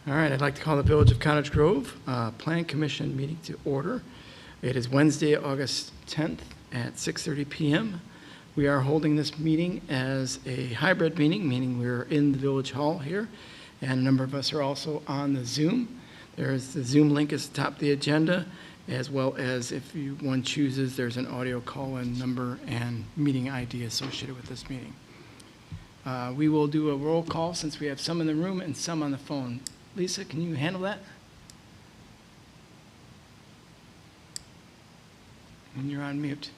All right, I'd like to call the Village of Cottage Grove Plan Commission meeting to order. It is Wednesday, August 10th at 6:30 p.m. We are holding this meeting as a hybrid meeting, meaning we're in the Village Hall here, and a number of us are also on the Zoom. There's the Zoom link at the top of the agenda, as well as if one chooses, there's an audio call-in number and meeting ID associated with this meeting. We will do a roll call since we have some in the room and some on the phone. Lisa, can you handle that? And you're on mute.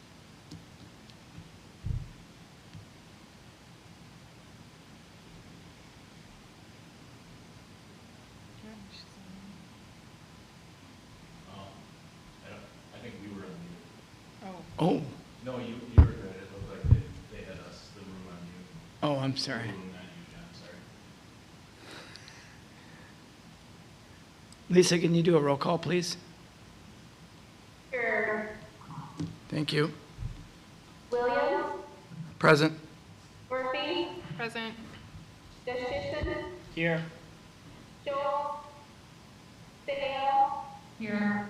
I think we were on mute. Oh. No, you were good. It looked like they had us, the room on mute. Oh, I'm sorry. The room on you, John, sorry. Lisa, can you do a roll call, please? Sure. Thank you. Williams, Present. Murphy, Present. Justison, Here. Joel, Fidel, Here.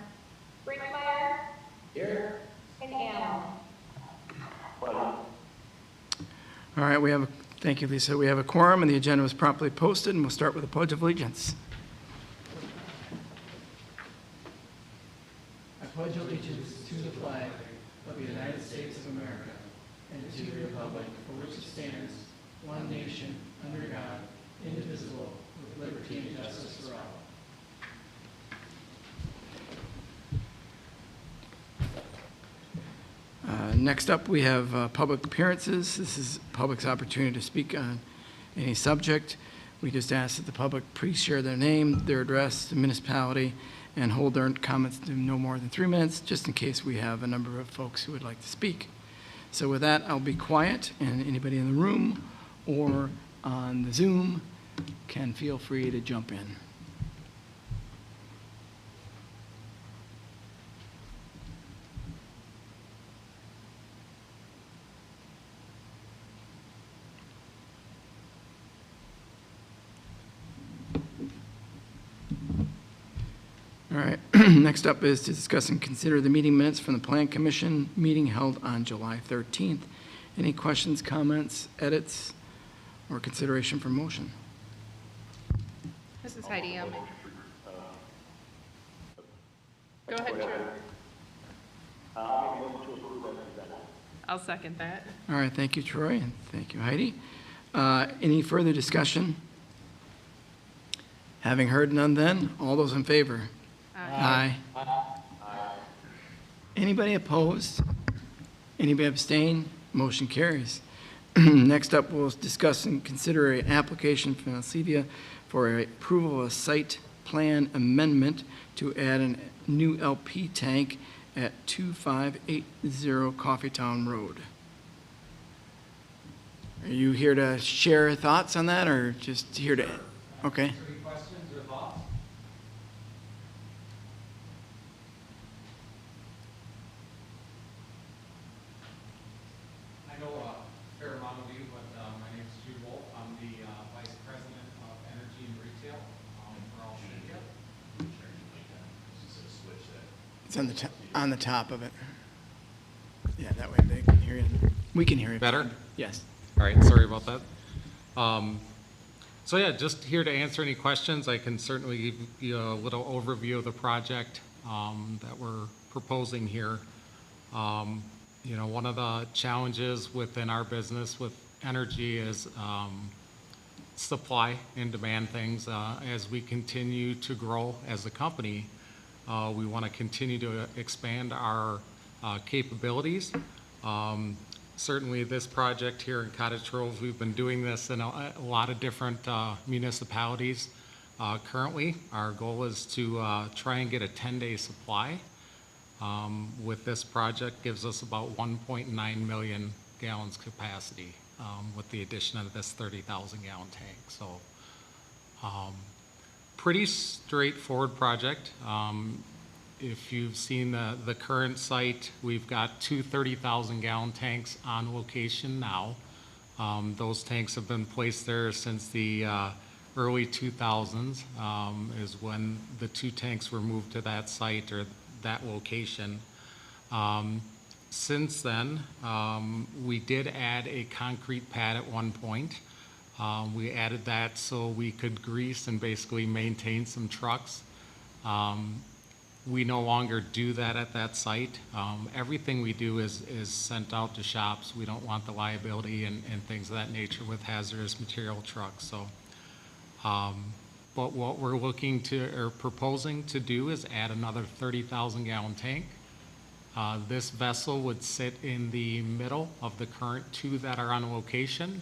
Brinkmeyer, Here. and Allen. All right, thank you, Lisa. We have a quorum and the agenda was properly posted, and we'll start with the Pledge of Allegiance. I pledge allegiance to the flag of the United States of America and to the republic for which it stands, one nation, under God, indivisible, with liberty and justice for all. Next up, we have public appearances. This is public's opportunity to speak on any subject. We just ask that the public please share their name, their address, the municipality, and hold their comments to no more than 3 minutes, just in case we have a number of folks who would like to speak. So with that, I'll be quiet, and anybody in the room or on the Zoom can feel free to jump in. All right, next up is to discuss and consider the meeting minutes from the Plan Commission meeting held on July 13th. Any questions, comments, edits, or consideration for motion? This is Heidi. Go ahead, Troy. I'll second that. All right, thank you, Troy, and thank you, Heidi. Any further discussion? Having heard none then, all those in favor? Aye. Anybody opposed? Anybody abstain? Motion carries. Next up, we'll discuss and consider an application from Alcevia for approval of a site plan amendment to add a new LP tank at 2580 Coffeetown Road. Are you here to share thoughts on that, or just here to? Okay. Any questions or thoughts? I know a fair amount of you, but my name is Jude Wolf. I'm the Vice President of Energy and Retail for all media. It's on the top of it. Yeah, that way they can hear you. We can hear you. Better? Yes. All right, sorry about that. So yeah, just here to answer any questions. I can certainly give you a little overview of the project that we're proposing here. You know, one of the challenges within our business with energy is supply and demand things. As we continue to grow as a company, we want to continue to expand our capabilities. Certainly this project here in Cottage Grove, we've been doing this in a lot of different municipalities. Currently, our goal is to try and get a 10-day supply. With this project, gives us about 1.9 million gallons capacity with the addition of this 30,000 gallon tank. So pretty straightforward project. If you've seen the current site, we've got two 30,000 gallon tanks on location now. Those tanks have been placed there since the early 2000s is when the 2 tanks were moved to that site or that location. Since then, we did add a concrete pad at one point. We added that so we could grease and basically maintain some trucks. We no longer do that at that site. Everything we do is sent out to shops. We don't want the liability and things of that nature with hazardous material trucks. So, but what we're looking to or proposing to do is add another 30,000 gallon tank. This vessel would sit in the middle of the current 2 that are on location.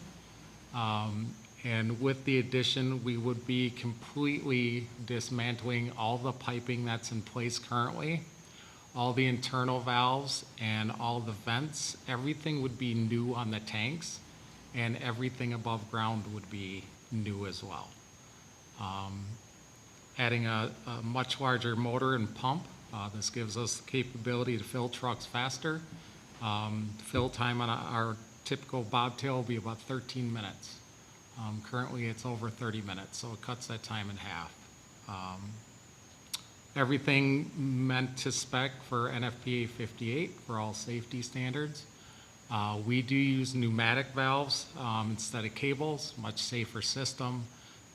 And with the addition, we would be completely dismantling all the piping that's in place currently, all the internal valves and all the vents. Everything would be new on the tanks, and everything above ground would be new as well. Adding a much larger motor and pump. This gives us the capability to fill trucks faster. Fill time on our typical bobtail will be about 13 minutes. Currently, it's over 30 minutes, so it cuts that time in half. Everything meant to spec for NFPA 58 for all safety standards. We do use pneumatic valves instead of cables, much safer system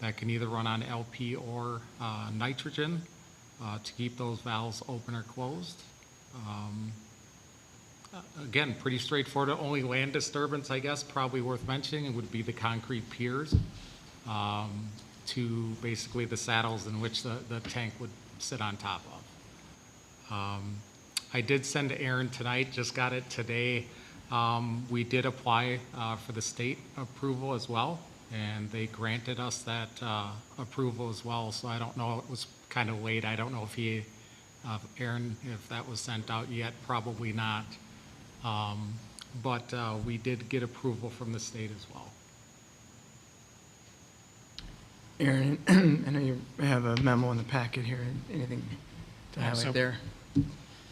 that can either run on LP or nitrogen to keep those valves open or closed. Again, pretty straightforward. The only land disturbance, I guess, probably worth mentioning would be the concrete piers to basically the saddles in which the tank would sit on top of. I did send to Aaron tonight, just got it today. We did apply for the state approval as well, and they granted us that approval as well. So I don't know, it was kind of late. I don't know if Aaron, if that was sent out yet, probably not. But we did get approval from the state as well. Aaron, I know you have a memo in the packet here. Anything to highlight so- there?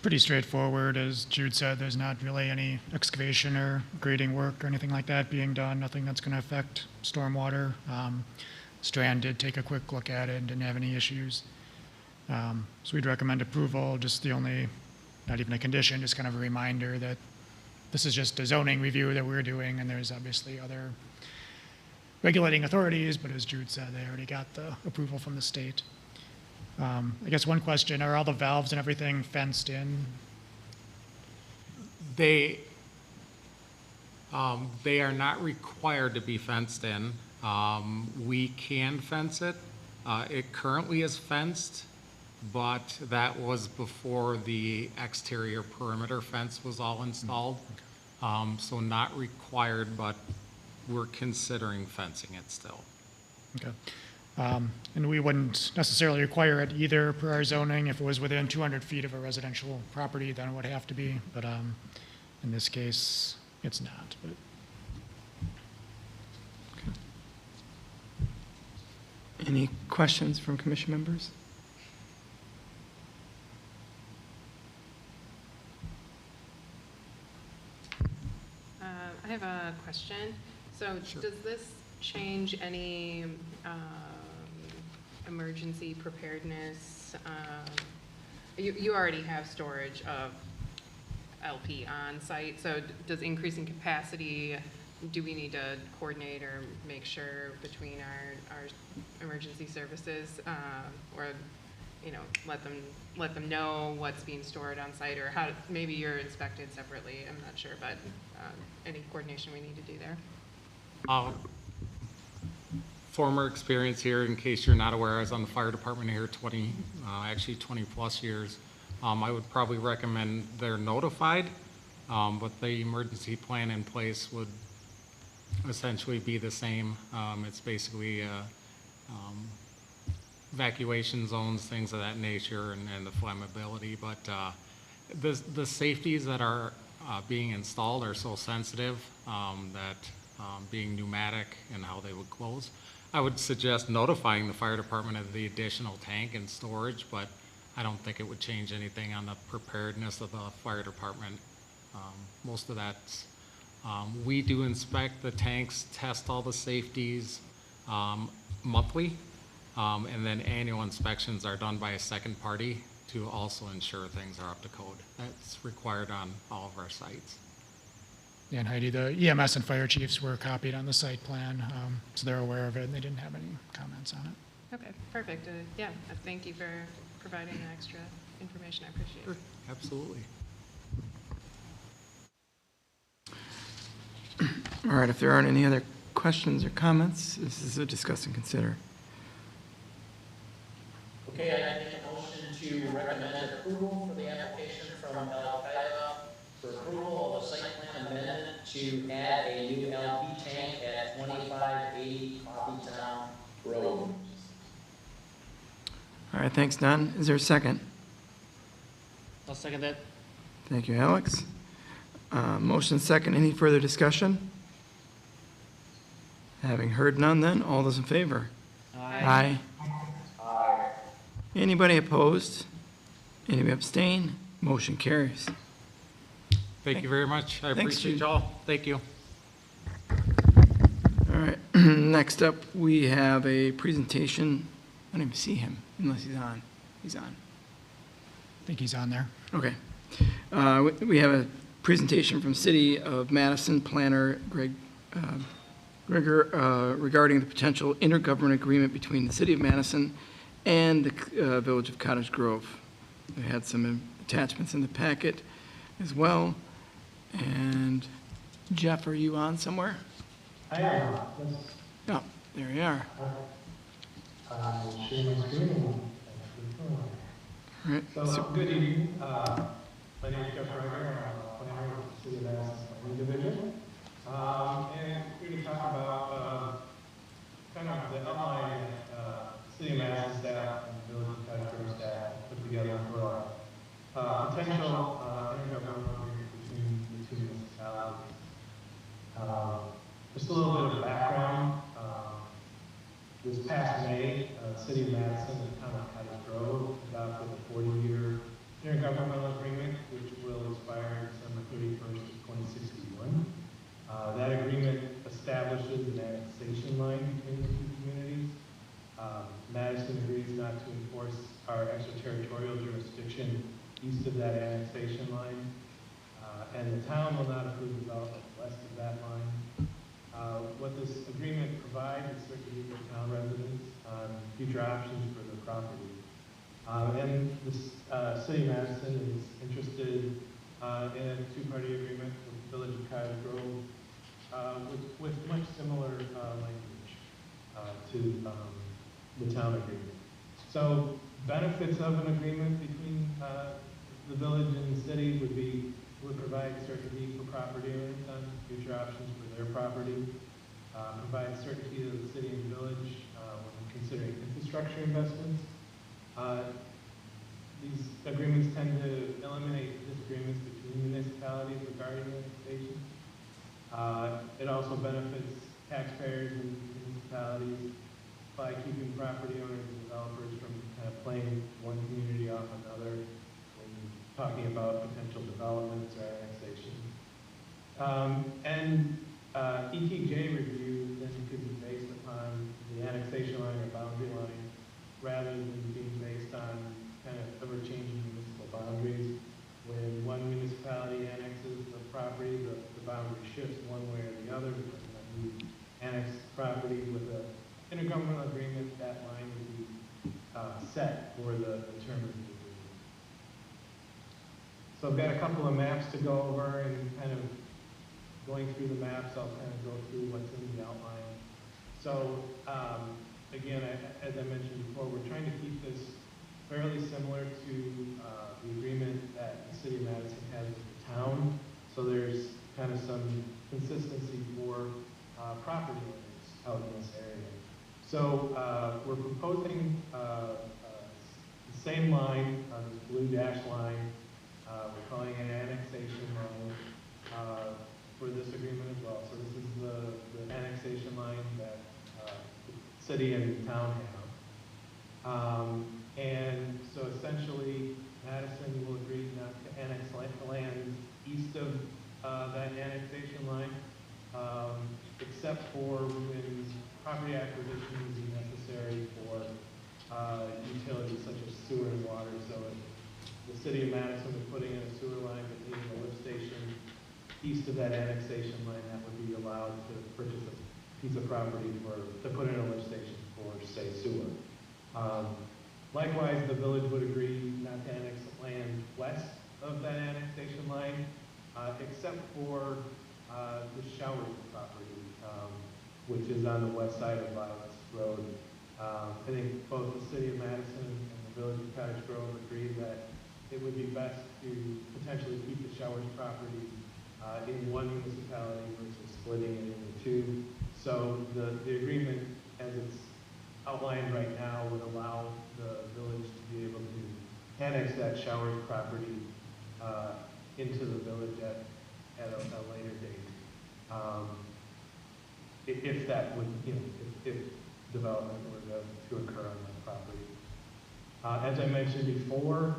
Pretty straightforward. As Jude said, there's not really any excavation or grading work or anything like that being done, nothing that's going to affect stormwater. Strand did take a quick look at it and didn't have any issues. So we'd recommend approval, just the only, not even a condition, just kind of a reminder that this is just a zoning review that we're doing, and there's obviously other regulating authorities, but as Jude said, they already got the approval from the state. I guess one question, are all the valves and everything fenced in? They are not required to be fenced in. We can fence it. It currently is fenced, but that was before the exterior perimeter fence was all installed. So not required, but we're considering fencing it still. Okay. And we wouldn't necessarily require it either per our zoning. If it was within 200 feet of a residential property, then it would have to be. But in this case, it's not. But Any questions from commission members? I have a question. So does this change any emergency preparedness? You already have storage of LP on site, so does increasing capacity, do we need to coordinate or make sure between our emergency services, or, you know, let them know what's being stored on site, or how, maybe you're inspected separately, I'm not sure, but any coordination we need to do there? Former experience here, in case you're not aware, I was on the fire department here 20 plus years. I would probably recommend they're notified, but the emergency plan in place would essentially be the same. It's basically evacuation zones, things of that nature, and the flammability. But the safeties that are being installed are so sensitive that being pneumatic and how they would close, I would suggest notifying the fire department of the additional tank and storage, but I don't think it would change anything on the preparedness of the fire department. Most of that, we do inspect the tanks, test all the safeties. monthly, and then annual inspections are done by a second party to also ensure things are up to code. That's required on all of our sites. Yeah, and Heidi, the EMS and fire chiefs were copied on the site plan, so they're aware of it, and they didn't have any comments on it. Okay, perfect. Yeah, thank you for providing the extra information. I appreciate it. Absolutely. All right, if there aren't any other questions or comments, this is a discuss and consider. Okay, I make a motion to recommend approval for the application from Al-Qaeda for approval of a site plan amendment to add a new LP tank at 2580 Coffeetown Road. All right, thanks, Don. Is there a second? I'll second that. Thank you, Alex. Motion second. Any further discussion? Having heard none, then, all those in favor? Aye. Aye. Anybody opposed? Anybody abstain? Motion carries. Thank you very much. I Thanks, appreciate Jude. y'all. Thank you. All right, next up, we have a presentation. I don't even see him unless he's on. He's on. I think he's on there. Okay. We have a presentation from City of Madison Planner Greg Grigger regarding the potential intergovernmental agreement between the City of Madison and the Village of Cottage Grove. We had some attachments in the packet as well. And Jeff, are you on somewhere? I am, yes. Oh, there you are. Share my screen. All right. So, good evening. My name is Jeff Reiger. I'm a planner with the City of Madison Planning Division. And we're going to talk about kind of the outline that City of Madison staff and the Village of Cottage Grove staff put together for a potential intergovernmental agreement between the two municipalities. Just a little bit of background. This past May, City of Madison and Town of Cottage Grove adopted a 40-year intergovernmental agreement, which will expire December 31st of 2061. That agreement establishes an annexation line between the two communities. Madison agrees not to enforce our extraterritorial jurisdiction east of that annexation line, and the town will not approve development west of that line. What this agreement provides is certainty for town residents on future options for their property. And the City of Madison is interested in a two-party agreement with the Village of Cottage Grove with much similar language to the town agreement. So benefits of an agreement between the village and the city would provide certainty for property owners on future options for their property, provide certainty to the city and village when considering infrastructure investments. These agreements tend to eliminate disagreements between municipalities regarding annexation. It also benefits taxpayers and municipalities by keeping property owners and developers from kind of playing one community off another when talking about potential developments or annexation. ETJ review then could be based upon the annexation line or boundary line rather than being based on kind of ever-changing municipal boundaries. When one municipality annexes the property, the boundary shifts one way or the other depending on who annexed property. With an intergovernmental agreement, that line would be set for the term of the agreement. So I've got a couple of maps to go over, and kind of going through the maps, I'll kind of go through what's in the outline. So again, as I mentioned before, we're trying to keep this fairly similar to the agreement that the City of Madison has with the town. So there's kind of some consistency for property owners out in this area. So we're proposing the same line, this blue dash line. We're calling it an annexation line for this agreement as well. So this is the annexation line that the city and the town have. And so essentially, Madison will agree not to annex land east of that annexation line, except for when property acquisition is necessary east of that annexation line, that would be allowed to purchase a piece of property to put in a lift station for, say, sewer. Likewise, the village would agree not to annex land west of that annexation line, except for the Showers property, which is on the west side of Violet's Road. I think both the city of Madison and the village of Cottage Grove agree that it would be best to potentially keep the Showers property in one municipality versus splitting it into two. So the agreement, as it's outlined right now, would allow the village to be able to annex that Showers property into the village at a later date. If that would, if development were to occur on that property. As I mentioned before,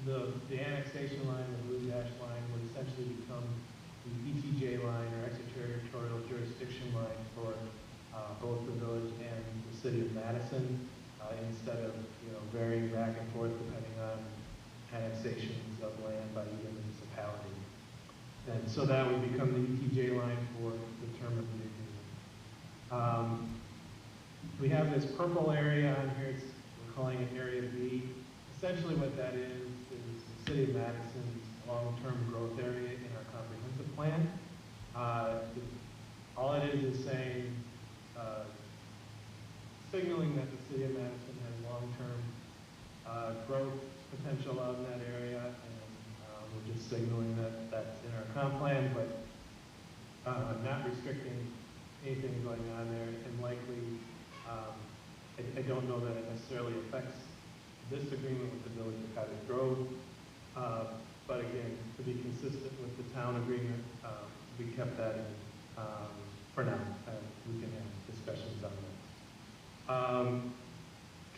the annexation line, the blue dash line, would essentially become the ETJ line, or extraterritorial jurisdiction line, for both the village and the city of Madison, instead of varying back and forth depending on annexations of land by either municipality. And so that would become the ETJ line for the term of the agreement. We have this purple area on here, we're calling it Area B. Essentially what that is the city of Madison's long-term growth area in our comprehensive plan. All it is saying, signaling that the city of Madison has long-term growth potential out in that area, and we're just signaling that that's in our comp plan, but not restricting anything going on there, and likely, I don't know that it necessarily affects this agreement with the village of Cottage Grove, but again, to be consistent with the town agreement, we kept that in for now, and we can have discussions on that.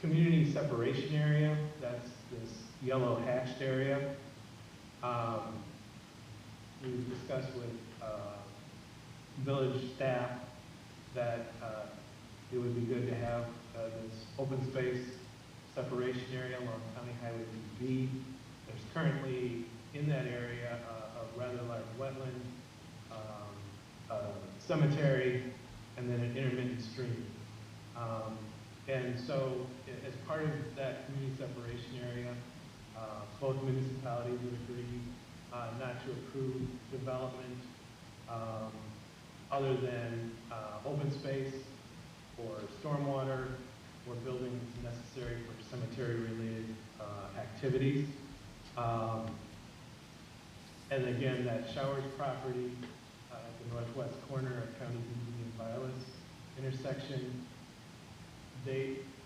Community separation area, that's this yellow hatched area. We've discussed with village staff that it would be good to have this open space separation area along County Highway 2B. There's currently in that area a rather large wetland, cemetery, and then an intermittent stream. And so as part of that community separation area, both municipalities would agree not to approve development other than open space or stormwater or buildings necessary for cemetery-related activities. And again, that Showers property at the northwest corner of County DD and Violet's intersection,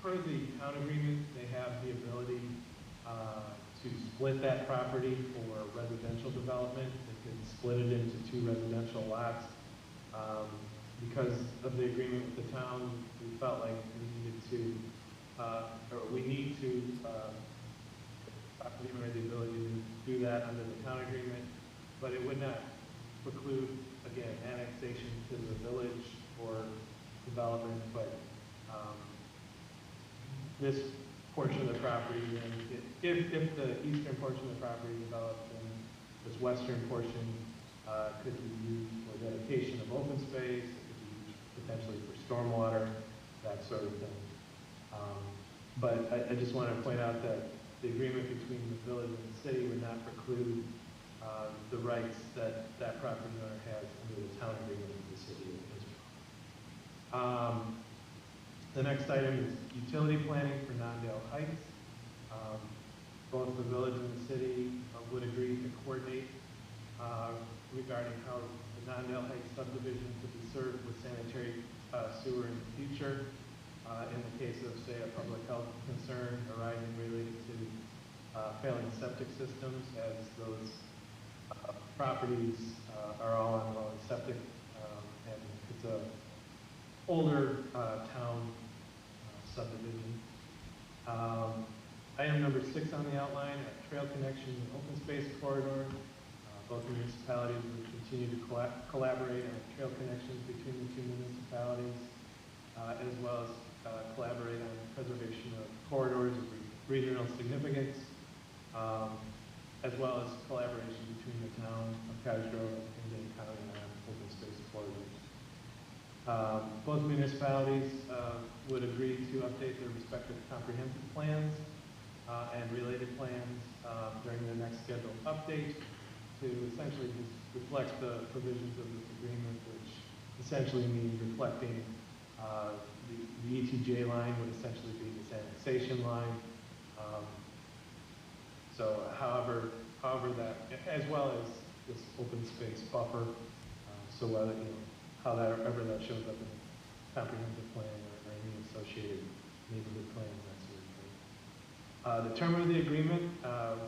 per the town agreement, they have the ability to split that property for residential development. They can split it into two residential lots. Because of the agreement with the town, we felt like we needed to, or we need to, we have the ability to do that under the town agreement, but it would not preclude, again, annexation to the village or development, but this portion of the property, and if the eastern portion of the property developed, then this western portion could be used for dedication of open space, it could be used potentially for stormwater, that sort of thing. But I just want to point out that the agreement between the village and the city would not preclude the rights that that property owner has under the town agreement with the city of Israel. The next item is utility planning for Nondale Heights. Both the village and the city would agree to coordinate regarding how the Nondale Heights subdivision could be served with sanitary sewer in the future. In the case of, say, a public health concern arising related to failing septic systems, as those properties are all on well septic, and it's a older town subdivision. Item number 6 on the outline, a trail connection and open space corridor. Both municipalities will continue to collaborate on trail connections between the two municipalities, as well as collaborate on preservation of corridors of regional significance. as well as collaboration between the town of Cottage Grove and Dane County on open space corridors. Both municipalities would agree to update their respective comprehensive plans and related plans during their next scheduled update to essentially just reflect the provisions of this agreement, which essentially means reflecting the ETJ line would essentially be the sanitation line. So however that, as well as this open space buffer, so whether, however that shows up in the comprehensive plan or any associated neighborhood plans, that sort of thing. The term of the agreement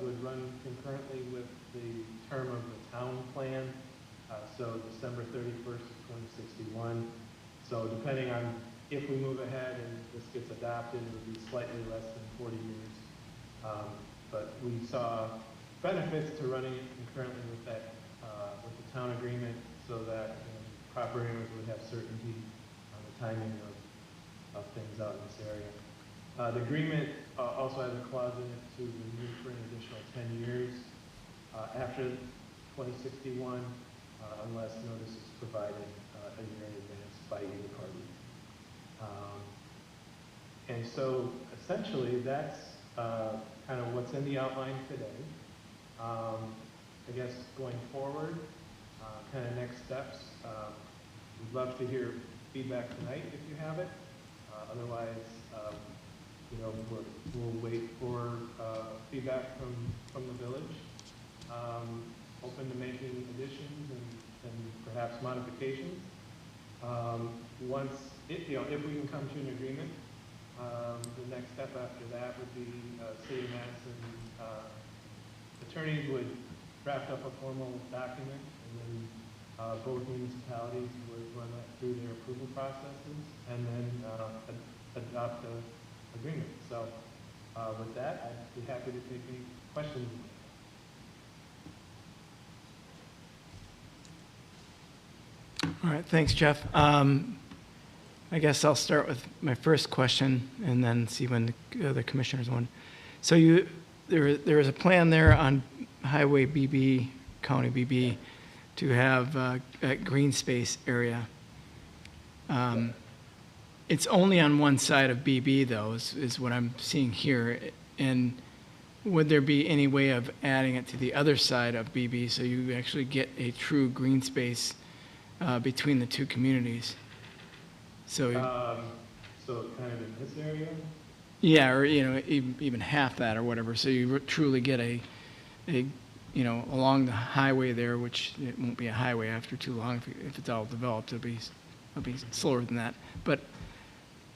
would run concurrently with the term of the town plan, so December 31st of 2061. So depending on if we move ahead and this gets adopted, it would be slightly less than 40 years. But we saw benefits to running it concurrently with that, with the town agreement, so that property owners would have certainty on the timing of things out in this area. The agreement also has a clause in it to renew for an additional 10 years after 2061, unless notice is provided a year in advance by either party. And so essentially that's kind of what's in the outline today. I guess going forward, kind of next steps, we'd love to hear feedback tonight if you have it. Otherwise, we'll wait for feedback from the village. Open to making additions and perhaps modifications. Once, if we can come to an agreement, the next step after that would be City of Madison attorneys would draft up a formal document, and then both municipalities would run that through their approval processes, and then adopt the agreement. So with that, I'd be happy to take any questions. All right, thanks, Jeff. I guess I'll start with my first question and then see when the other commissioners want. So there is a plan there on Highway BB, County BB, to have a green space area. It's only on one side of BB, though, is what I'm seeing here. And would there be any way of adding it to the other side of BB so you actually get a true green space between the two communities? So kind of in this area? Yeah, or even half that or whatever. So you truly get a along the highway there, which it won't be a highway after too long if it's all developed. It'll be slower than that. But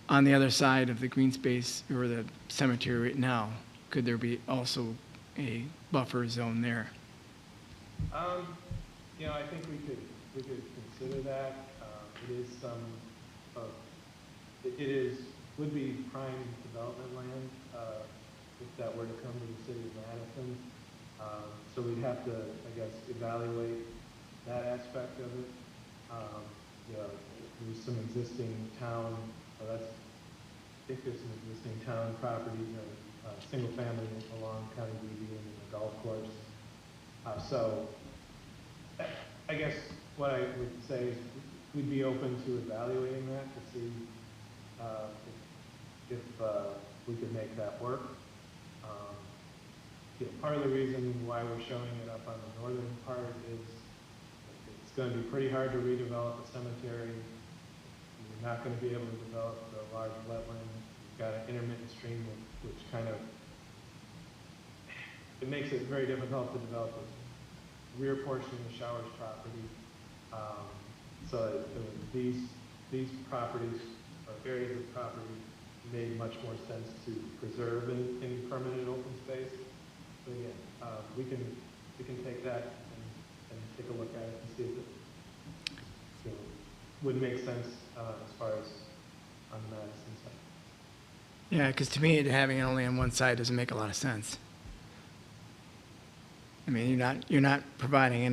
on the other side of the green space or the cemetery right now, could there be also a buffer zone there? I think we could consider that. It is would be prime development land if that were to come to the city of Madison. So we'd have to, I guess, evaluate that aspect of it. There's some existing town, if there's some existing town property, single family along County BB and the golf course. So I guess what I would say is we'd be open to evaluating that to see if we could make that work. Part of the reason why we're showing it up on the northern part is it's going to be pretty hard to redevelop a cemetery. You're not going to be able to develop the large wetland. You've got an intermittent stream which kind of, it makes it very difficult to develop a rear portion of the Showers property. So these properties or areas of property made much more sense to preserve in permanent open space. But again, we can take that and take a look at it and see if it would make sense as far as on the Madison side. Yeah, because to me, having it only on one side doesn't make a lot of sense. I mean, you're not providing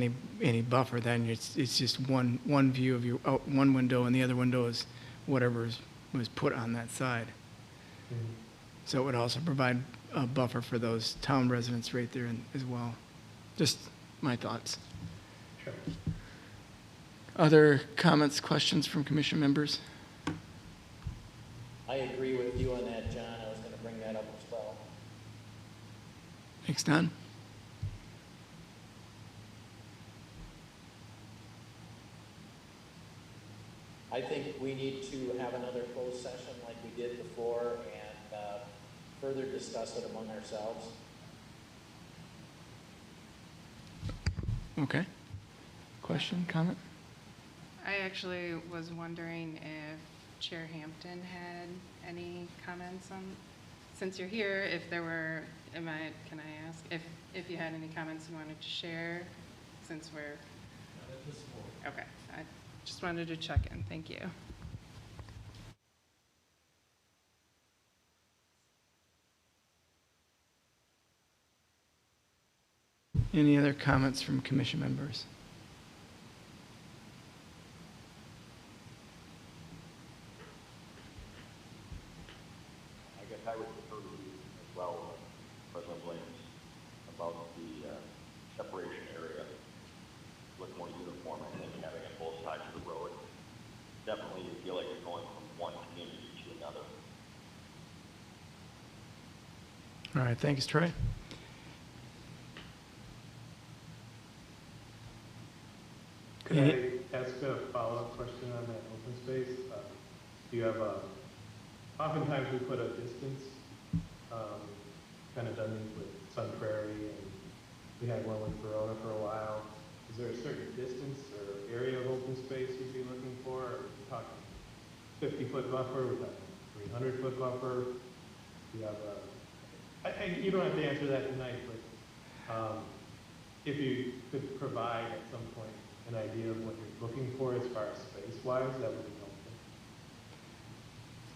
any buffer. Then it's just one view of your one window, and the other window is whatever was put on that side. Mm-hmm. So it would also provide a buffer for those town residents right there as well. Just my thoughts. Sure. Other comments, questions from commission members? I agree with you on that, John. I was gonna bring that up as well. Thanks, Don. I think we need to have another closed session like we did before and further discuss it among ourselves. Okay. Question, comment? I actually was wondering if Chair Hampton had any comments on, since you're here, if there were, can I ask, if you had any comments you wanted to share, since we're, okay, I just wanted to check in, thank you. Any other comments from commission members? I guess I would prefer to you as well, President Williams, about the separation area. Look more uniform, I think, having it both sides of the road. Definitely you feel like you're going from one community to another. All right, thanks, Troy. Could I ask a follow-up question on that open space? Do you have oftentimes we put a distance, kind of done these with Sun Prairie, and we had one with Verona for a while. Is there a certain distance or area of open space you'd be looking for? Are we talking 50-foot buffer? We're talking 300-foot buffer? Do you have you don't have to answer that tonight, but if you could provide at some point an idea of what you're looking for as far as space-wise, that would be helpful.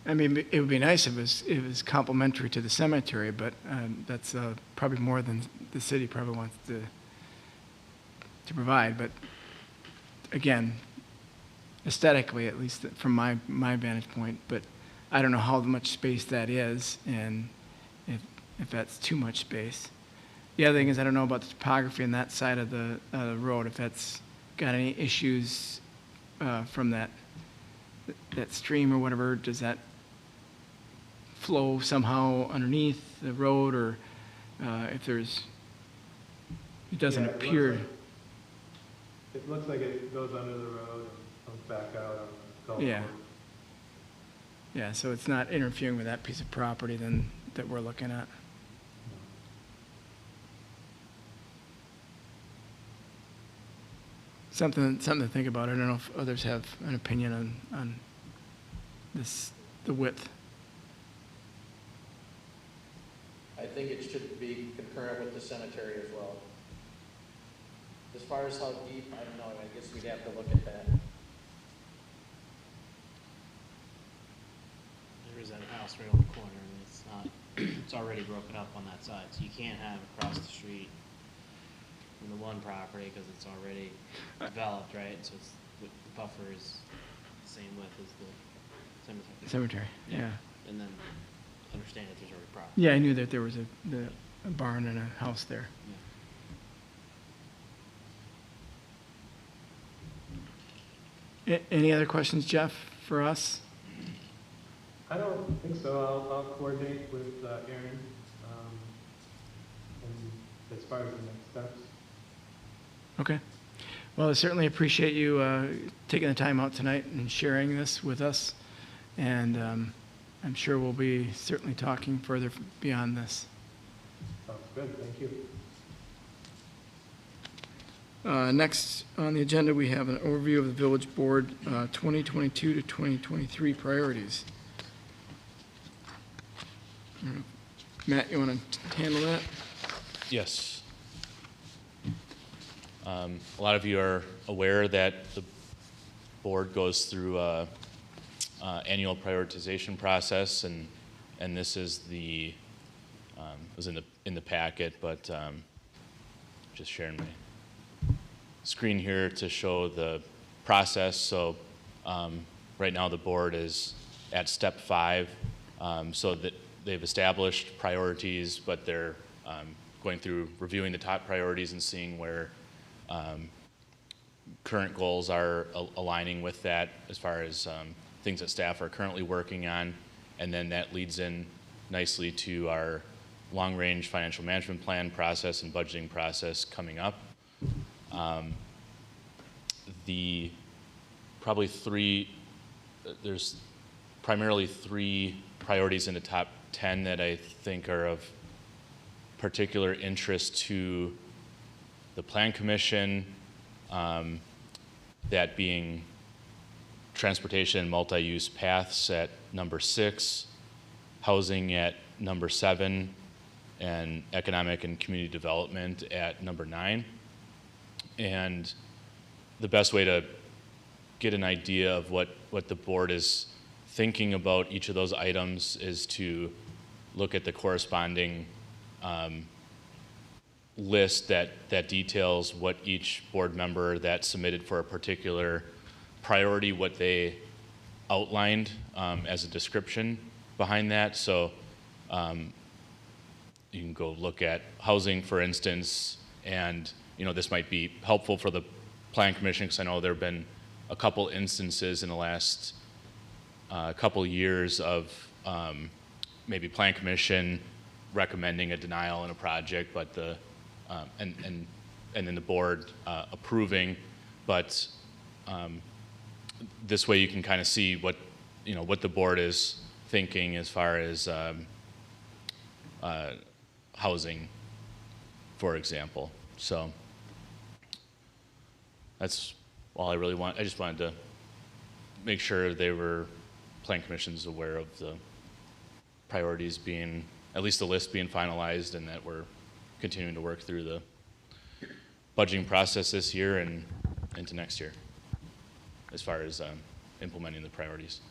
I mean, it would be nice if it was complementary to the cemetery, but that's probably more than the city probably wants to provide. But again, aesthetically, at least from my vantage point, but I don't know how much space that is, and if that's too much space. The other thing is I don't know about the topography on that side of the road, if that's got any issues from that stream or whatever. Does that flow somehow underneath the road, or if there's, it doesn't Yeah, appear. It looks like it goes under the road and comes back out on the golf Yeah. course. Yeah, so it's not interfering with that piece of property then that we're looking at. Something to think about. I don't know if others have an opinion on this, the width. I think it should be concurrent with the cemetery as well. As far as how deep, I don't know, I guess we'd have to look at that. There is that house right on the corner, and it's not, it's already broken up on that side, so you can't have across the street from the one property, because it's already developed, right? So it's, the buffer is the same width as the cemetery. Cemetery, yeah. And then understand if there's already property. Yeah, I knew that there was a barn and a house there. Any other questions, Jeff, for us? I don't think so. I'll coordinate with Aaron, and as far as the next steps. Okay. Well, I certainly appreciate you taking the time out tonight and sharing this with us. And I'm sure we'll be certainly talking further beyond this. Sounds good. Thank you. Next on the agenda, we have an overview of the Village Board 2022 to 2023 priorities. Matt, you want to handle that? Yes. A lot of you are aware that the board goes through a annual prioritization process, and this is the was in the packet, but just sharing my screen here to show the process. So right now the board is at step 5, so that they've established priorities, but they're going through, reviewing the top priorities and seeing where current goals are aligning with that as far as things that staff are currently working on. And then that leads in nicely to our long-range financial management plan process and budgeting process coming up. There's primarily 3 priorities in the top 10 that I think are of particular interest to the Plan Commission, that being transportation and multi-use paths at number 6, housing at number 7, and economic and community development at number 9. And the best way to get an idea of what the board is thinking about each of those items is to look at the corresponding list that details what each board member that submitted for a particular priority, what they outlined as a description behind that. So you can go look at housing, for instance, and this might be helpful for the Plan Commission, because I know there have been a couple instances in the last couple years of maybe Plan Commission recommending a denial in a project, but and then the board approving. But this way you can kind of see what the board is thinking as far as housing, for example. So that's all I really want. I just wanted to make sure Plan Commission's aware of the priorities being, at least the list being finalized, and that we're continuing to work through the budgeting process this year and into next year as far as implementing the priorities.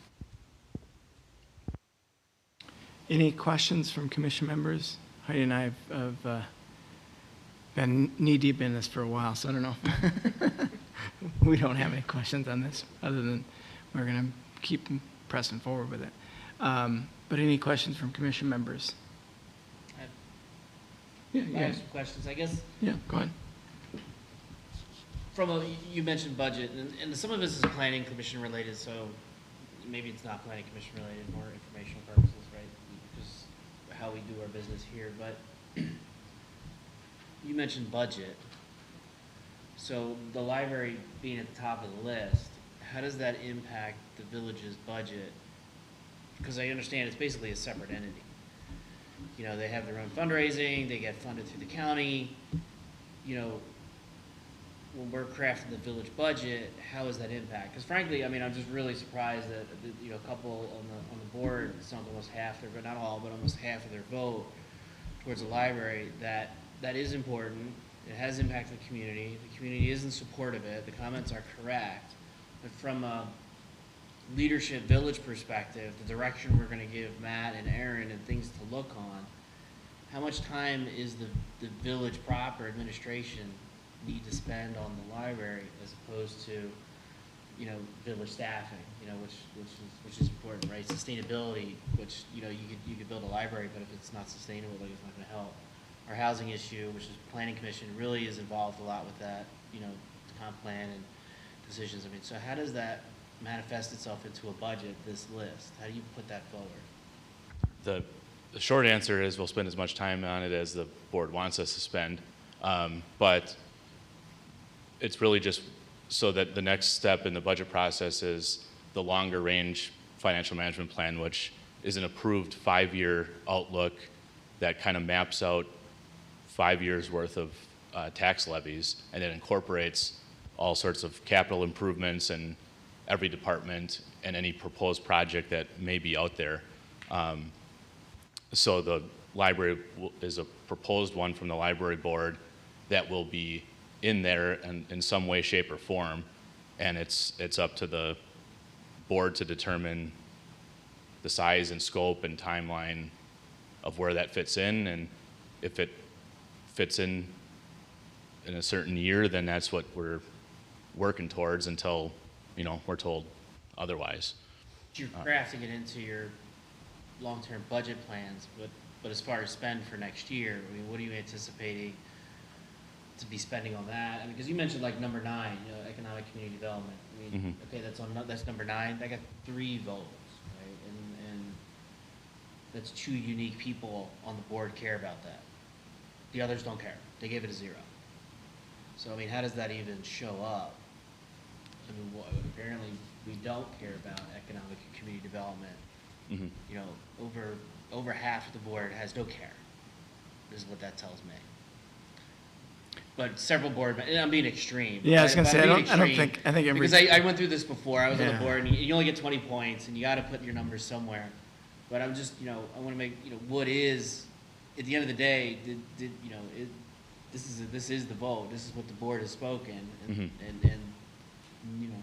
Any questions from commission members? Heidi and I have been knee-deep in this for a while, so I don't know. We don't have any questions on this, other than we're going to keep pressing forward with it. But any questions from commission members? I have some questions, I guess. Yeah, go ahead. You mentioned budget, and some of this is planning commission related, so maybe it's not planning commission related, more informational purposes, right? Because how we do our business here. But you mentioned budget. So the library being at the top of the list, how does that impact the village's budget? Because I understand it's basically a separate entity. They have their own fundraising, they get funded through the county. When we're crafting the village budget, how does that impact? Because frankly, I'm just really surprised that a couple on the board sunk almost half their, but not all, but almost half of their vote towards the library. That is important. It has impacted the community. The community is in support of it. The comments are correct. But from a leadership village perspective, the direction we're going to give Matt and Aaron and things to look on, how much time is the village proper administration need to spend on the library as opposed to village staffing, which is important, right? Sustainability, which you could build a library, but if it's not sustainable, like, it's not going to help. Our housing issue, which is Planning Commission, really is involved a lot with that, the comp plan and decisions. So how does that manifest itself into a budget, this list? How do you put that forward? The short answer is we'll spend as much time on it as the board wants us to spend, but it's really just so that the next step in the budget process is the longer range financial management plan, which is an approved 5-year outlook that kind of maps out 5 years worth of tax levies, and it incorporates all sorts of capital improvements in every department and any proposed project that may be out there. So the library is a proposed one from the library board that will be in there in some way, shape, or form, and it's up to the board to determine the size and scope and timeline of where that fits in, and if it fits in a certain year, then that's what we're working towards until we're told otherwise. You're crafting it into your long-term budget plans, but But as far as spend for next year, I mean, what are you anticipating to be spending on that? I mean, because you mentioned like number 9, you know, economic community development. I mean, okay, that's number 9. That got 3 votes, right? And that's 2 unique people on the board care about that. The others don't care. They gave it a 0. So I mean, how does that even show up? I mean, apparently we don't care about economic and community development. Mhm. You know, over half of the board has no care. This is what that tells me. But several board, and I'm being extreme. Yeah, I was gonna but say, I'm I being don't extreme think, I think because every, I went through this before. I was on the Yeah. board, and you only get 20 points, and you got to put your numbers somewhere. But I'm just, you know, I want to make, you know, what is, at the end of the day, did you know, this is the vote. This is what the board has spoken, and you know,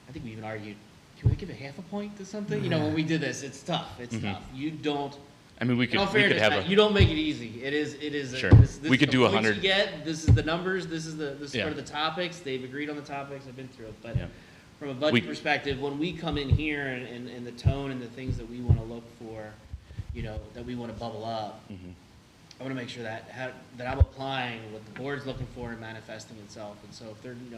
I think we even argued, can we give a half a point to something? You know, when we did this, it's tough. It's tough. You don't. I mean, we In all could fairness, have Matt, a, you don't make it easy. It is. Sure. This We could is do the points 100. you get. This is the numbers. This is Yeah. sort of the topics. They've agreed on the topics. I've been through it. But Yeah. from a budget We- perspective, when we come in here and the tone and the things that we want to look for, you know, that we want to bubble up, I want to make sure that I'm applying what the board's looking for and manifesting itself. And so if they're, you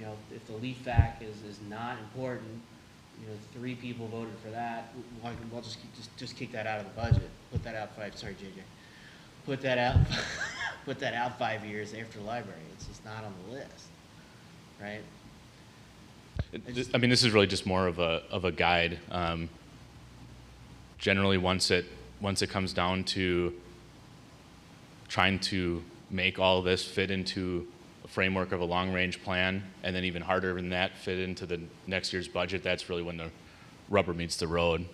know, if the leaf vac is not important, you know, 3 people voted for that, we'll just kick that out of the budget. Put that out sorry, JJ. Put that out, put that out 5 years after the library. It's just not on the list, right? I mean, this is really just more of a guide. Generally, once it comes down to trying to make all this fit into a framework of a long-range plan, and then even harder than that, fit into the next year's budget, that's really when the rubber meets the road.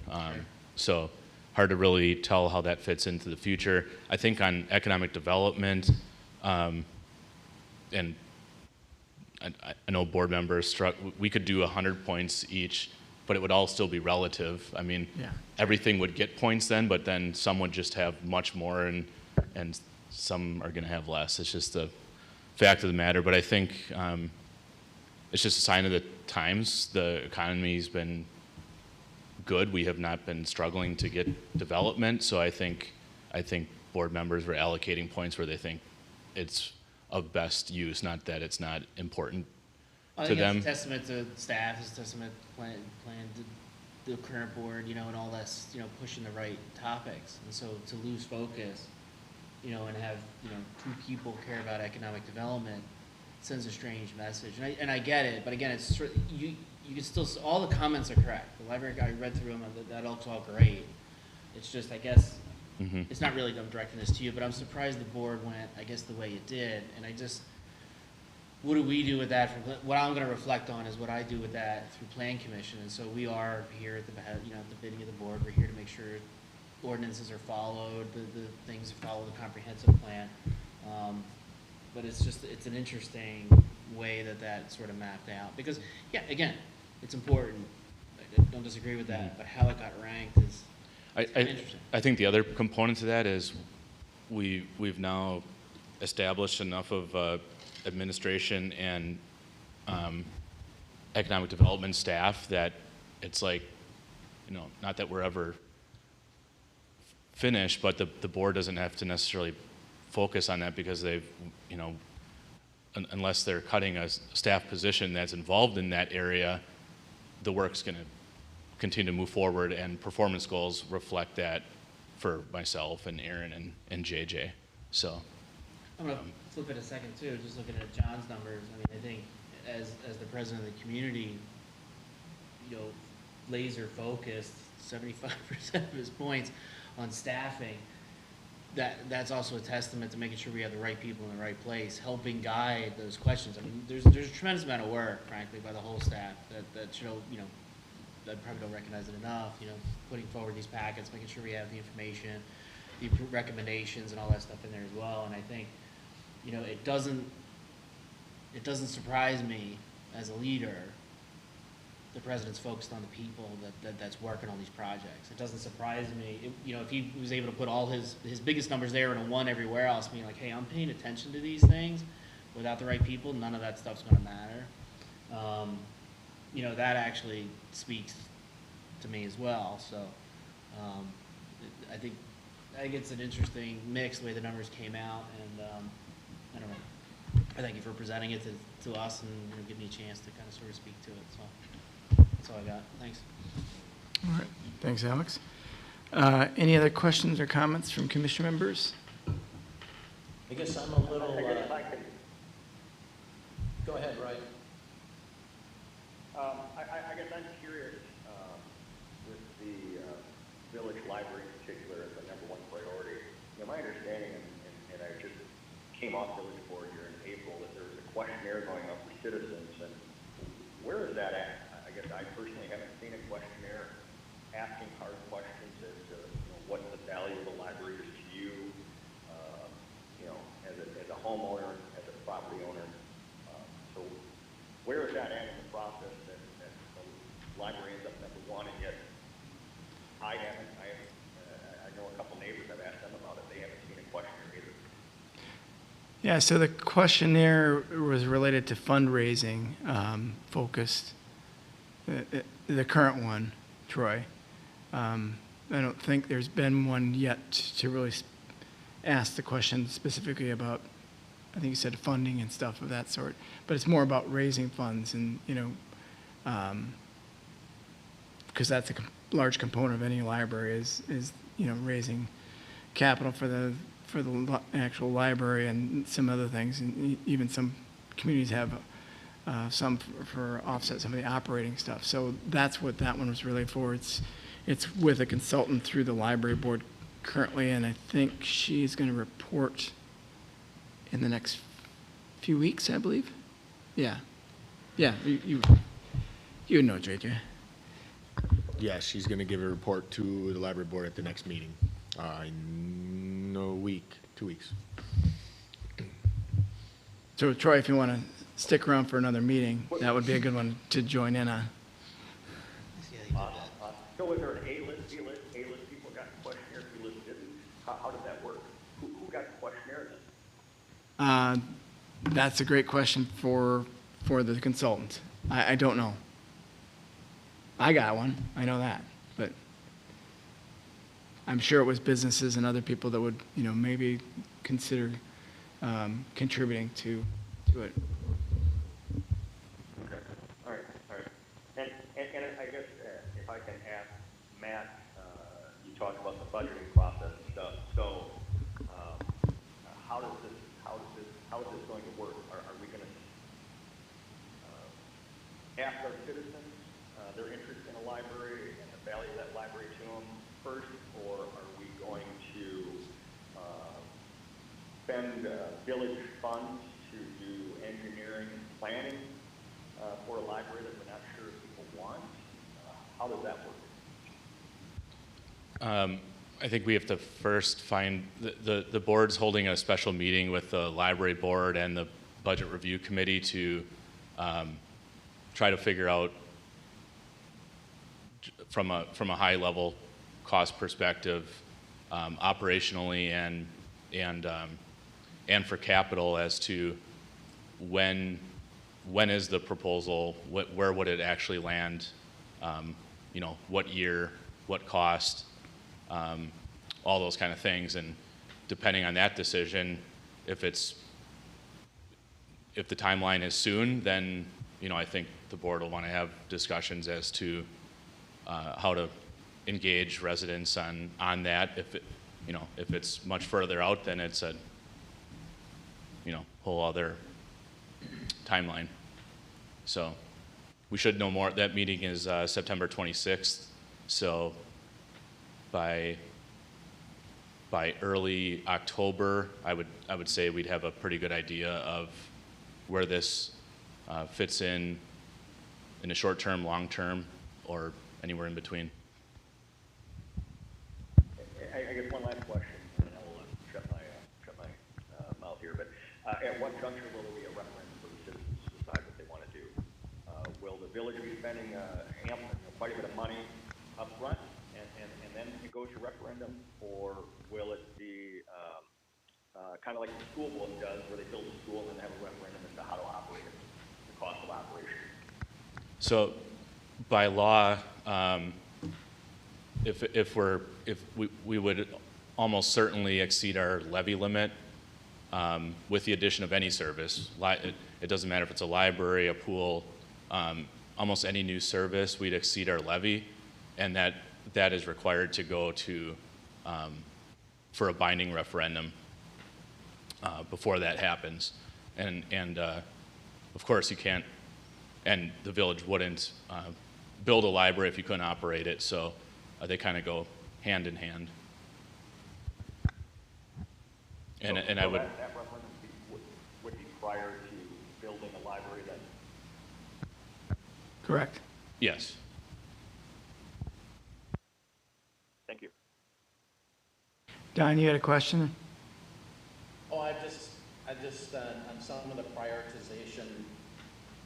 So hard to really tell how that fits into the future. I think on economic development, and I know board members we could do 100 points each, but it would all still be relative. I mean, Yeah. everything would get points then, but then some would just have much more, and some are going to have less. It's just a fact of the matter. But I think it's just a sign of the times. The economy's been good. We have not been struggling to get development. So I think board members were allocating points where they think it's of best use, not that it's not important I to think them. it's a testament to staff, it's a testament plan to the current board, you know, and all that's, you know, pushing the right topics. And so to lose focus, you know, and have, you know, 2 people care about economic development sends a strange message. And I get it, but again, it's sort of, you can still, all the comments are correct. The library, I read through them, and that looks all great. It's just, I guess, it's not really, I'm directing this to you, but I'm surprised the board went, I guess, the way it did. And I just, what do we do with that? What I'm going to reflect on is what I do with that through Plan Commission. And so we are here at the, you know, at the bidding of the board. We're here to make sure ordinances are followed, the things follow the comprehensive plan. But it's just, it's an interesting way that sort of mapped out. Because, yeah, again, it's important. I don't disagree with that. But how it got ranked is interesting. I think the other component to that is we've now established enough of administration and economic development staff that it's like, you know, not that we're ever finished, but the board doesn't have to necessarily focus on that because they've, you know, unless they're cutting a staff position that's involved in that area, the work's going to continue to move forward, and performance goals reflect that for myself and Aaron and JJ. So I'm going to flip it a second too, just looking at John's numbers. I mean, I think as the president of the community, you know, laser focused 75% of his points on staffing, that's also a testament to making sure we have the right people in the right place, helping guide those questions. I mean, there's a tremendous amount of work, frankly, by the whole staff that show, you know, I probably don't recognize it enough, you know, putting forward these packets, making sure we have the information, the recommendations and all that stuff in there as well. And I think, you know, it doesn't surprise me as a leader, the president's focused on the people that's working on these projects. It doesn't surprise me, you know, if he was able to put all his biggest numbers there and a 1 everywhere else, being like, hey, I'm paying attention to these things. Without the right people, none of that stuff's gonna matter. You know, that actually speaks to me as well. So I think I think it's an interesting mix, the way the numbers came out, and, I don't know. I thank you for presenting it to us and, you know, giving me a chance to kind of sort of speak to it, so that's all I got. Thanks. All right, thanks, Alex. Any other questions or comments from commission members? I guess I'm a little, I guess if I could, go ahead, Roy. I guess I'm curious, with the village library in particular as the #1 priority. You know, my understanding, and I just came off village board here in April, that there was a questionnaire going out for citizens, and where is that at? I guess I personally haven't seen a questionnaire asking hard questions as to, you know, what the value of the library is to you, you know, as a homeowner, as a property owner. So where is that at in the process that the library ends up #1, and yet I know a couple neighbors, I've asked them about it, they haven't seen a questionnaire either. Yeah, so the questionnaire was related to fundraising focused, the current one, Troy. I don't think there's been one yet to really ask the question specifically about, I think you said funding and stuff of that sort, but it's more about raising funds and, you know, because that's a large component of any library is, you know, raising capital for the actual library and some other things, and even some communities have some for offset some of the operating stuff. So that's what that one was really for. It's with a consultant through the library board currently, and I think she's going to report in the next few weeks, I believe. Yeah, you know, JJ. Yeah, she's going to give a report to the library board at the next meeting. In a week, 2 weeks. So Troy, if you want to stick around for another meeting, that would be a good one to join in on. So is there an A-list, B-list, A-list people got questionnaires, B-list didn't? How did that work? Who got questionnaires? That's a great question for the consultant. I don't know. I got one, I know that, but I'm sure it was businesses and other people that would, you know, maybe consider contributing to it. Okay, all right. And I guess if I can ask Matt, you talked about the budgeting process and stuff. So how is this going to work? Are we going to ask our citizens their interest in a library and the value of that library to them first, or are we going to spend village funds to do engineering and planning for a library that we're not sure if people want? How does that work? I think we have to first find, the board's holding a special meeting with the library board and the budget review committee to try to figure out from a high level cost perspective, operationally and for capital as to when is the proposal, where would it actually land, you know, what year, what cost, all those kind of things. And depending on that decision, if the timeline is soon, then, you know, I think the board will want to have discussions as to how to engage residents on that. If it, you know, if it's much further out, then it's a, you know, whole other timeline. So we should know more. That meeting is September 26th. So by early October, I would say we'd have a pretty good idea of where this fits in the short term, long term, or anywhere in between. I guess one last question, and then I will shut my mouth here. But at what juncture will there be a referendum for the citizens to decide what they want to do? Will the village be spending quite a bit of money up front, and then it goes to referendum, or will it be kind of like the school board does, where they build a school and have a referendum as to how to operate it, the cost of operation? So by law, if we would almost certainly exceed our levy limit with the addition of any service. It doesn't matter if it's a library, a pool, almost any new service, we'd exceed our levy, and that is required to go to for a binding referendum before that happens. And of course, you can't, and the village wouldn't build a library if you couldn't operate it, so they kind of go hand in hand. And I would. That referendum would be prior to building a library then? Correct. Yes. Thank you. Don, you had a question? Oh, I just, on some of the prioritization,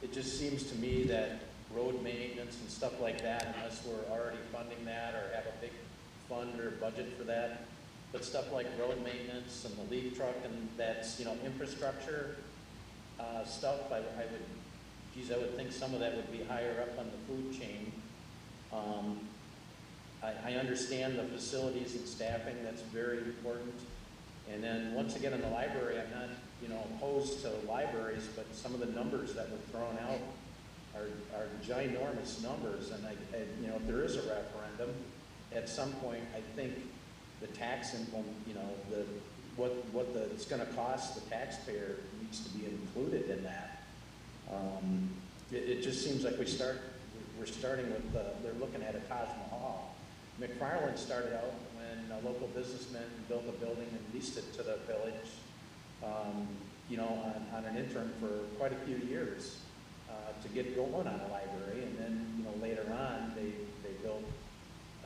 it just seems to me that road maintenance and stuff like that, unless we're already funding that or have a big fund or budget for that, but stuff like road maintenance and the leaf truck and that's, infrastructure stuff, I would think some of that would be higher up on the food chain. I understand the facilities and staffing, that's very important. And then once again in the library, I'm not, opposed to libraries, but some of the numbers that were thrown out are ginormous numbers. And if there is a referendum, at some point, I think the tax, it's going to cost the taxpayer needs to be included in that. It just seems like we're starting with they're looking at a Taj Mahal. McFarland started out when a local businessman built a building and leased it to the village, on an interim for quite a few years to get going on a library. And then, later on, they built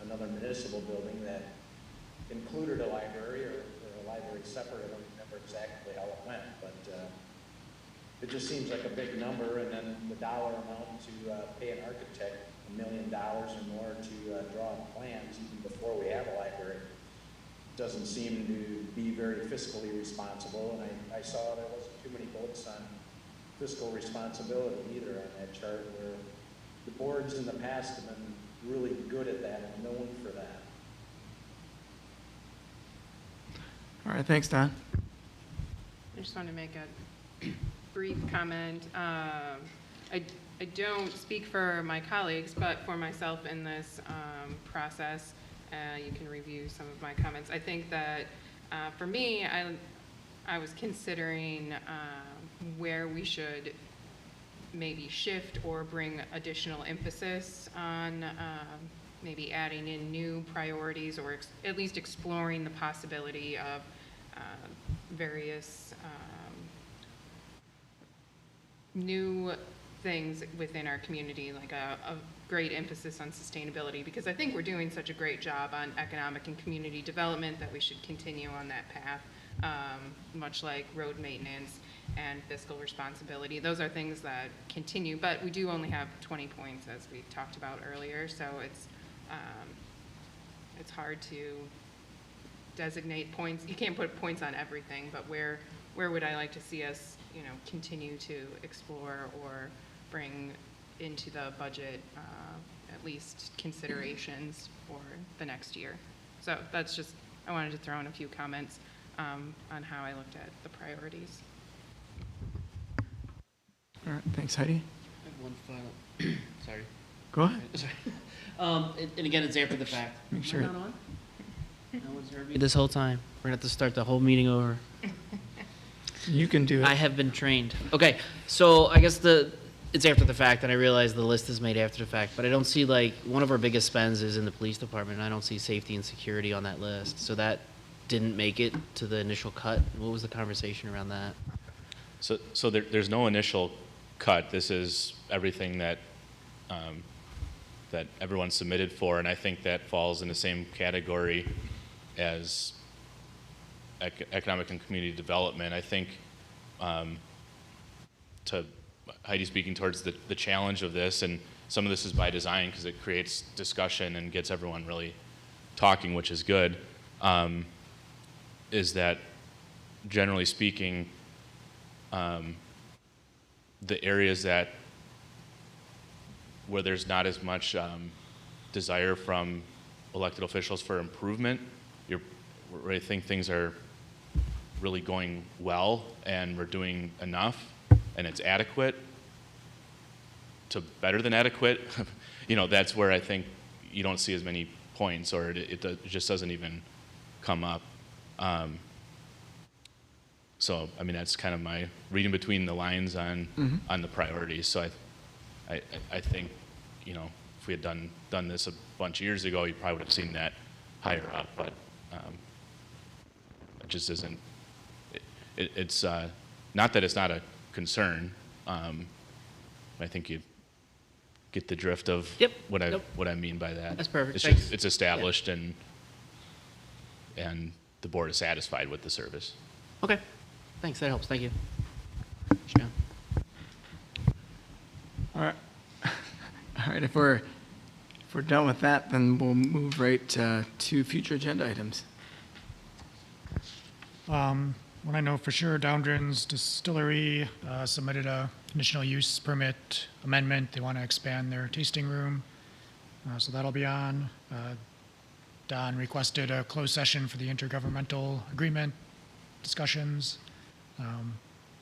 another municipal building that included a library or a library separate. I don't remember exactly how it went, but it just seems like a big number. And then the dollar amount to pay an architect $1 million or more to draw plans even before we have a library doesn't seem to be very fiscally responsible. And I saw there wasn't too many votes on fiscal responsibility either on that chart, where the boards in the past have been really good at that and known for that. All right, thanks, Don. I just want to make a brief comment. I don't speak for my colleagues, but for myself in this process, you can review some of my comments. I think that for me, I was considering where we should maybe shift or bring additional emphasis on maybe adding in new priorities or at least exploring the possibility of various new things within our community, like a great emphasis on sustainability, because I think we're doing such a great job on economic and community development that we should continue on that path, much like road maintenance and fiscal responsibility. Those are things that continue, but we do only have 20 points, as we talked about earlier, so it's hard to designate points. You can't put points on everything, but where would I like to see us, continue to explore or bring into the budget at least considerations for the next year. So that's just, I wanted to throw in a few comments on how I looked at the priorities. All right, thanks, Heidi. I have one final, sorry. Go ahead. Sorry. And again, it's after the fact. Make sure. Am I not on? No one's heard me this whole time. We're gonna have to start the whole meeting over. You can do it. I have been trained. Okay, so I guess it's after the fact, and I realize the list is made after the fact, but I don't see, like, one of our biggest spends is in the police department, and I don't see safety and security on that list. So that didn't make it to the initial cut. What was the conversation around that? So there's no initial cut. This is everything that that everyone submitted for, and I think that falls in the same category as economic and community development. I think to Heidi speaking towards the challenge of this, and some of this is by design because it creates discussion and gets everyone really talking, which is good, is that generally speaking, the areas where there's not as much desire from elected officials for improvement, where I think things are really going well and we're doing enough and it's adequate to better than adequate, that's where I think you don't see as many points, or it just doesn't even come up. So, I mean, that's kind of my reading between the lines on the priorities. So I think, if we had done this a bunch of years ago, you probably would have seen that higher up, but it just isn't. It's not that it's not a concern. I think you get the drift of Yep, what yep. I mean by that. That's perfect. It's Thanks. just, it's established and the board is satisfied with the service. Okay, thanks, that helps, thank you. John? All right. All right, if we're done with that, then we'll move right to future agenda items. What I know for sure, Downdrains Distillery submitted a conditional use permit amendment. They want to expand their tasting room, so that'll be on. Don requested a closed session for the intergovernmental agreement discussions.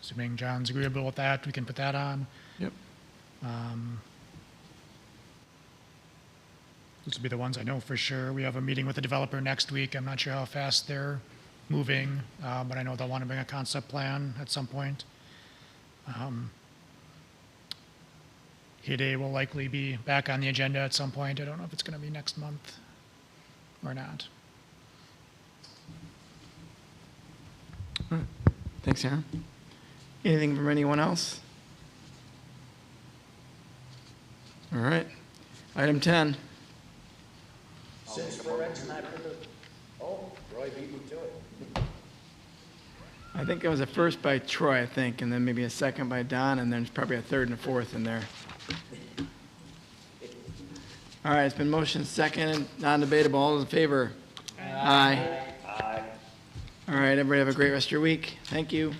Assuming John's agreeable with that, we can put that on. Yep. Those would be the ones I know for sure. We have a meeting with the developer next week. I'm not sure how fast they're moving, but I know they'll want to bring a concept plan at some point. Heyday will likely be back on the agenda at some point. I don't know if it's going to be next month or not. All right. Thanks, Aaron. Anything from anyone else? All right. Item 10. Since Florence not for the, Roy beat me to it. I think it was a first by Troy, I think, and then maybe a second by Don, and then there's probably a third and a fourth in there. All right, it's been motioned second, non-debatable. All those in favor? Aye. All right, everybody have a great rest of your week. Thank you.